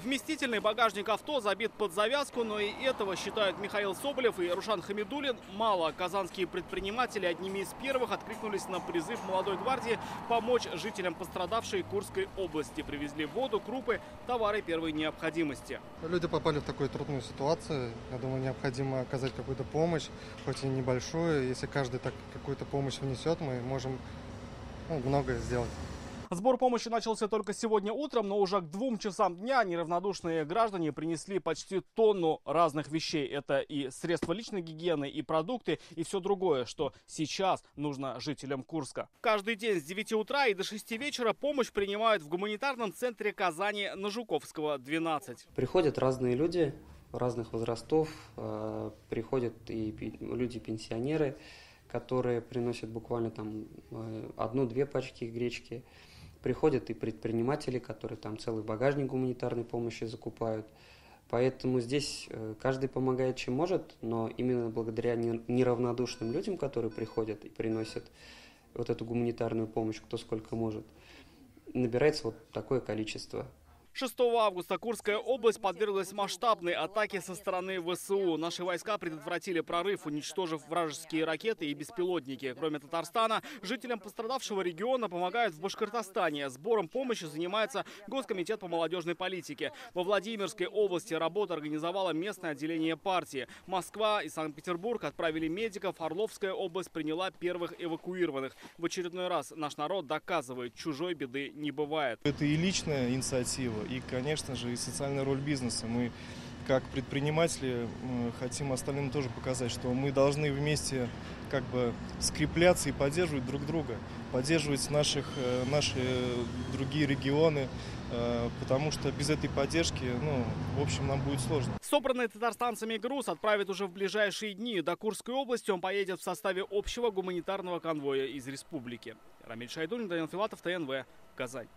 Вместительный багажник авто забит под завязку, но и этого, считают Михаил Соболев и Рушан Хамидуллин, мало. Казанские предприниматели одними из первых откликнулись на призыв молодой гвардии помочь жителям пострадавшей Курской области. Привезли воду, крупы, товары первой необходимости. Люди попали в такую трудную ситуацию. Я думаю, необходимо оказать какую-то помощь, хоть и небольшую. Если каждый так какую-то помощь внесет, мы можем многое сделать. Сбор помощи начался только сегодня утром, но уже к 2 часам дня неравнодушные граждане принесли почти тонну разных вещей. Это и средства личной гигиены, и продукты, и все другое, что сейчас нужно жителям Курска. Каждый день с 9 утра и до 6 вечера помощь принимают в гуманитарном центре Казани на Жуковского, 12. Приходят разные люди разных возрастов, приходят и люди-пенсионеры, которые приносят буквально там 1-2 пачки гречки. Приходят и предприниматели, которые там целый багажник гуманитарной помощи закупают. Поэтому здесь каждый помогает, чем может, но именно благодаря неравнодушным людям, которые приходят и приносят вот эту гуманитарную помощь, кто сколько может, набирается вот такое количество. 6 августа Курская область подверглась масштабной атаке со стороны ВСУ. Наши войска предотвратили прорыв, уничтожив вражеские ракеты и беспилотники. Кроме Татарстана, жителям пострадавшего региона помогают в Башкортостане. Сбором помощи занимается Госкомитет по молодежной политике. Во Владимирской области работу организовало местное отделение партии. Москва и Санкт-Петербург отправили медиков. Орловская область приняла первых эвакуированных. В очередной раз наш народ доказывает, чужой беды не бывает. Это и личная инициатива, и, конечно же, и социальная роль бизнеса. Мы, как предприниматели, хотим остальным тоже показать, что мы должны вместе как бы скрепляться и поддерживать друг друга, поддерживать наши другие регионы, потому что без этой поддержки, в общем, нам будет сложно. Собранный татарстанцами груз отправят уже в ближайшие дни. До Курской области он поедет в составе общего гуманитарного конвоя из республики. Рамиль Шайдуллин, Данил Филатов, ТНВ, Казань.